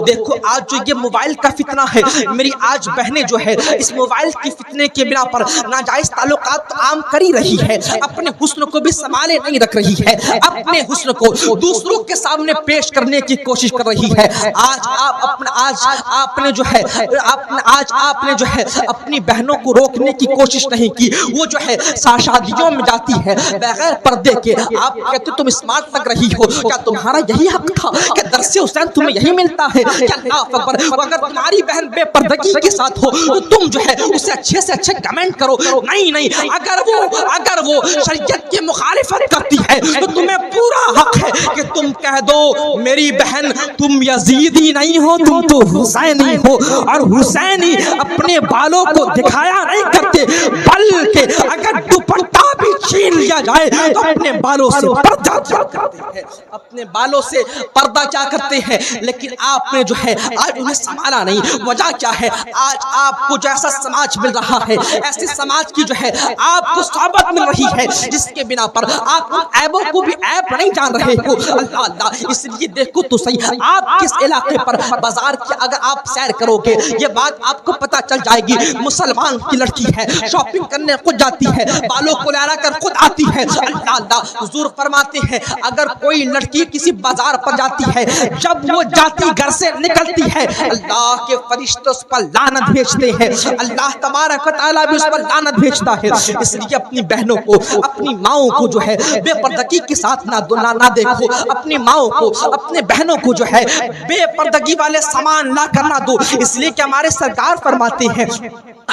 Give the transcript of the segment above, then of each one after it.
دیکھو آج جو یہ موبائل کا فتنہ ہے، میری آج بہنیں جو ہے اس موبائل کی فتنے کے بنا پر ناجائز تعلقات عام کری رہی ہے، اپنے حسن کو بھی سنبھالے نہیں رکھ رہی ہے، اپنے حسن کو دوسروں کے سامنے پیش کرنے کی کوشش کر رہی ہے۔ آج آپ نے جو ہے اپنی بہنوں کو روکنے کی کوشش نہیں کی، وہ جو ہے شادیوں میں جاتی ہے بغیر پردے کے، آپ کہتے تم اسمارٹ لگ رہی ہو، کیا تمہارا یہی حق تھا کہ درس حسین تمہیں یہی ملتا ہے؟ کیا اللہ اکبر، اگر تمہاری بہن بے پردگی کے ساتھ ہو تو تم جو ہے اسے اچھے سے اچھے کمنٹ کرو، نہیں، اگر وہ شریعت کی مخالفت کرتی ہے تو تمہیں پورا حق ہے کہ تم کہہ دو میری بہن تم یزیدی نہیں ہو، تم تو حسینی ہو، اور حسینی اپنے بالوں کو دکھایا نہیں کرتے، بلکہ اگر دوپٹہ بھی چھین لیا جائے تو اپنے بالوں سے پردہ کیا کرتے ہیں، اپنے بالوں سے پردہ کیا کرتے ہیں۔ لیکن آپ نے جو ہے آج انہیں سنبھالا نہیں، وجہ کیا ہے؟ آج آپ کو جو ایسا سماج مل رہا ہے، ایسے سماج کی جو ہے آپ کو صحبت مل رہی ہے جس کے بنا پر آپ ان عیبوں کو بھی عیب نہیں جان رہے ہو۔ اللہ، اس لیے دیکھو تو صحیح، آپ کس علاقے پر بازار کی اگر آپ سیر کرو گے یہ بات آپ کو پتہ چل جائے گی، مسلمان کی لڑکی ہے، شاپنگ کرنے خود جاتی ہے، بالوں کو لہرا کر خود آتی ہے۔ اللہ، حضور فرماتے ہیں اگر کوئی لڑکی کسی بازار پر جاتی ہے، جب وہ جاتی گھر سے نکلتی ہے، اللہ کے فرشتے اس پر لعنت بھیجتے ہیں، اللہ تبارک و تعالیٰ بھی اس پر لعنت بھیجتا ہے۔ اس لیے اپنی بہنوں کو، اپنی ماؤں کو جو ہے بے پردگی کے ساتھ نہ دیکھو، اپنی ماؤں کو، اپنے بہنوں کو جو ہے بے پردگی والے سامان نہ کرنا دو، اس لیے کہ ہمارے سرکار فرماتے ہیں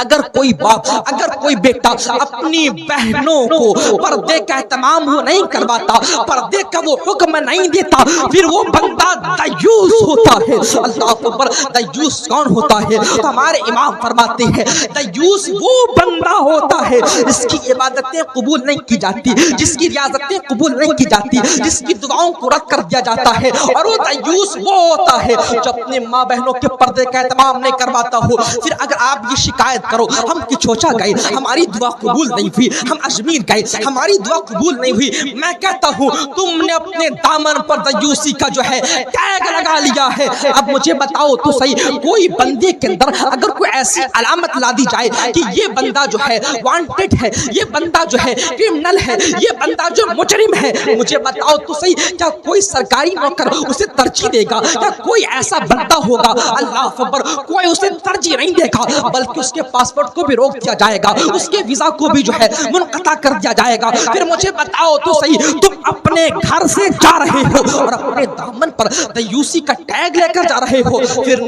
اگر کوئی باپ، اگر کوئی بیٹا اپنی بہنوں کو پردے کا اہتمام وہ نہیں کرواتا، پردے کا وہ حکم نہیں دیتا، پھر وہ بندہ دیوس ہوتا ہے۔ اللہ اکبر، دیوس کون ہوتا ہے؟ تو ہمارے امام فرماتے ہیں دیوس وہ بندہ ہوتا ہے جس کی عبادتیں قبول نہیں کی جاتی، جس کی ریاضتیں قبول نہیں کی جاتی، جس کی دعاؤں کو رد کر دیا جاتا ہے، اور وہ دیوس وہ ہوتا ہے جو اپنے ماں بہنوں کے پردے کا اہتمام نہیں کرواتا ہو۔ پھر اگر آپ یہ شکایت کرو ہم کچوچا گئے ہماری دعا قبول نہیں ہوئی، ہم اجمیر گئے ہماری دعا قبول نہیں ہوئی، میں کہتا ہوں تم نے اپنے دامن پر دیوسی کا جو ہے ٹیگ لگا لیا ہے۔ اب مجھے بتاؤ تو صحیح، کوئی بندے کے اندر اگر کوئی ایسی علامت لا دی جائے کہ یہ بندہ جو ہے وانٹڈ ہے، یہ بندہ جو ہے کرمنل ہے، یہ بندہ جو مجرم ہے، مجھے بتاؤ تو صحیح کیا کوئی سرکاری نوکر اسے ترجیح دے گا؟ کیا کوئی ایسا بندہ ہوگا؟ اللہ اکبر، کوئی اسے ترجیح نہیں دے گا، بلکہ اس کے پاسپورٹ کو بھی روک دیا جائے گا، اس کے ویزا کو بھی جو ہے منقطع کر دیا جائے گا۔ پھر مجھے بتاؤ تو صحیح، تم اپنے گھر سے جا رہے ہو اور اپنے دامن پر دیوسی کا ٹیگ لے کر جا رہے ہو، پھر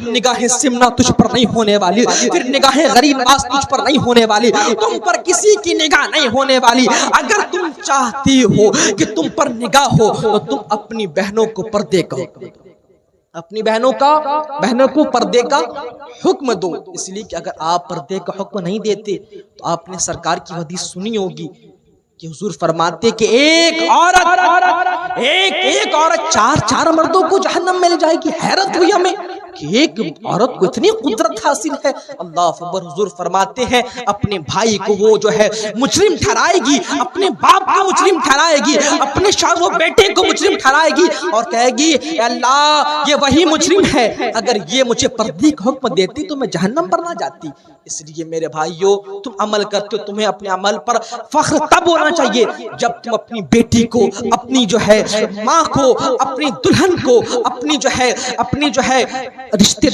نگاہ سمنا تجھ پر نہیں ہونے والی، پھر نگاہ غریب نواز تجھ پر نہیں ہونے والی، تم پر کسی کی نگاہ نہیں ہونے والی۔ اگر تم چاہتی ہو کہ تم پر نگاہ ہو تو تم اپنی بہنوں کو پردے کا، اپنی بہنوں کو پردے کا حکم دو، اس لیے کہ اگر آپ پردے کا حکم نہیں دیتے تو آپ نے سرکار کی حدیث سنی ہوگی کہ حضور فرماتے کہ ایک عورت چار مردوں کو جہنم میں لے جائے گی۔ حیرت ہوئی ہمیں کہ ایک عورت کو اتنی قدرت حاصل ہے۔ اللہ اکبر، حضور فرماتے ہیں اپنے بھائی کو وہ جو ہے مجرم ٹھہرائے گی، اپنے باپ کو مجرم ٹھہرائے گی، اپنے شوہر و بیٹے کو مجرم ٹھہرائے گی اور کہے گی اے اللہ یہ وہی مجرم ہے، اگر یہ مجھے پردے کا حکم دیتی تو میں جہنم پر نہ جاتی۔ اس لیے میرے بھائیو، تم عمل کرتے ہو، تمہیں اپنے عمل پر فخر تب ہونا چاہیے جب تم اپنی بیٹی کو، اپنی جو ہے ماں کو، اپنی دلہن کو، اپنی جو ہے رشتہ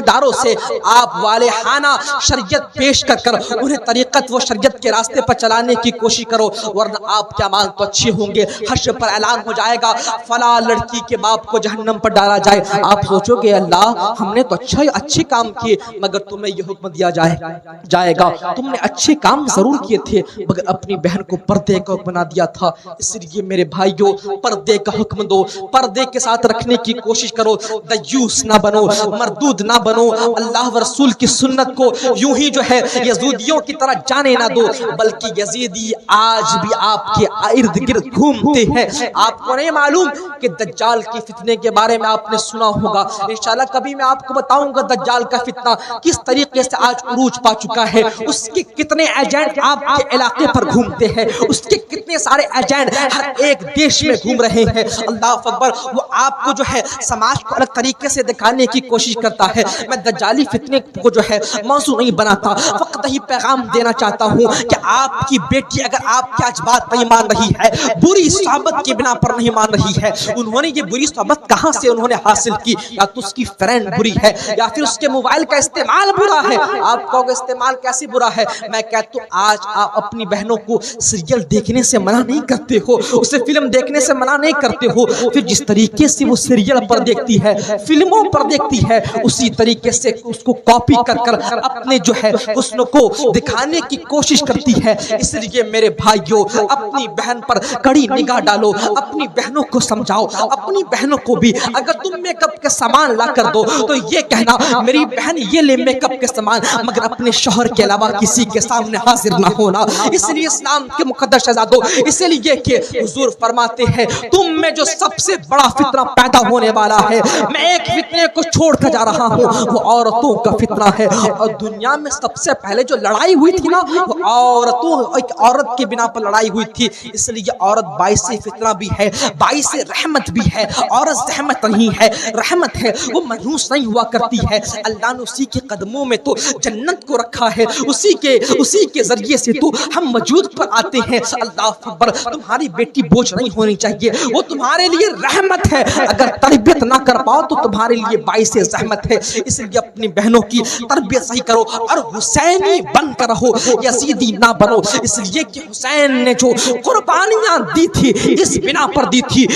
داروں سے آپ والہانہ شریعت پیش کر انہیں طریقت و شریعت کے راستے پر چلانے کی کوشش کرو، ورنہ آپ کے اعمال تو اچھے ہوں گے، حشر پر اعلان ہو جائے گا فلاں لڑکی کے باپ کو جہنم پر ڈالا جائے، آپ سوچو گے اللہ ہم نے تو اچھے کام کیے، مگر تمہیں یہ حکم دیا جائے گا تم نے اچھے کام ضرور کیے تھے مگر اپنی بہن کو پردے کا حکم بنا دیا تھا۔ اس لیے میرے بھائیوں، پردے کا حکم دو، پردے کے ساتھ رکھنے کی کوشش کرو، دیوس نہ بنو، مردود نہ بنو، اللہ و رسول کی سنت کو یوں ہی جو ہے یزیدیوں کی طرح جانے نہ دو، بلکہ یزیدی آج بھی آپ کے ارد گرد گھومتے ہیں۔ آپ کو نہیں معلوم کہ دجال کی فتنے کے بارے میں آپ نے سنا ہوگا، انشاءاللہ کبھی میں آپ کو بتاؤں گا دجال کا فتنہ کس طریقے سے آج عروج پا چکا ہے، اس کے کتنے ایجنٹ آپ کے علاقے پر گھومتے ہیں، اس کے کتنے سارے ایجنٹ ہر ایک دیش میں گھوم رہے ہیں۔ اللہ اکبر، وہ آپ کو جو ہے سماج کو الگ طریقے سے دکھانے کی کوشش کرتا ہے۔ میں دجالی فتنے کو جو ہے موضوع نہیں بناتا، فقط ہی پیغام دینا چاہتا ہوں کہ آپ کی بیٹی اگر آپ کی آج بات نہیں مان رہی ہے، بری صحبت کی بنا پر نہیں مان رہی ہے، انہوں نے یہ بری صحبت کہاں سے انہوں نے حاصل کی، یا تو اس کی فرینڈ بری ہے یا پھر اس کے موبائل کا استعمال برا ہے۔ آپ کہو گے استعمال کیسے برا ہے؟ میں کہتا ہوں آج آپ اپنی بہنوں کو سیریل دیکھنے سے منع نہیں کرتے ہو، اسے فلم دیکھنے سے منع نہیں کرتے ہو، پھر جس طریقے سے وہ سیریل پر دیکھتی ہے، فلموں پر دیکھتی ہے، اسی طریقے سے اس کو کاپی کر اپنے جو ہے حسن کو دکھانے کی کوشش کرتی ہے۔ اس لیے میرے بھائیوں، اپنی بہن پر کڑی نگاہ ڈالو، اپنی بہنوں کو سمجھاؤ، اپنی بہنوں کو بھی اگر تم میک اپ کے سامان لا کر دو تو یہ کہنا میری بہن یہ لے میک اپ کے سامان، مگر اپنے شوہر کے علاوہ کسی کے سامنے حاضر نہ ہونا۔ اس لیے اسلام کے مقدس شہزادوں، اس لیے کہ حضور فرماتے ہیں تم میں جو سب سے بڑا فتنہ پیدا ہونے والا ہے، میں ایک فتنے کو چھوڑ کر جا رہا ہوں، وہ عورتوں کا فتنہ ہے۔ اور دنیا میں سب سے پہلے جو لڑائی ہوئی تھی نا، وہ عورتوں، ایک عورت کی بنا پر لڑائی ہوئی تھی۔ اس لیے عورت باعث فتنہ بھی ہے، باعث رحمت بھی ہے۔ عورت زحمت نہیں ہے، رحمت ہے، وہ منحوس نہیں ہوا کرتی ہے۔ اللہ نے اسی کے قدموں میں تو جنت کو رکھا ہے، اسی کے ذریعے سے تو ہم وجود پر آتے ہیں۔ اللہ اکبر، تمہاری بیٹی بوجھ نہیں ہونی چاہیے، وہ تمہارے لیے رحمت ہے۔ اگر تربیت نہ کر پاؤ تو تمہارے لیے باعث زحمت ہے۔ اس لیے اپنی بہنوں کی تربیت صحیح کرو اور حسینی بن کر رہو، یزیدی نہ بنو۔ اس لیے کہ حسین نے جو قربانیاں دی تھی اس بنا پر دی تھی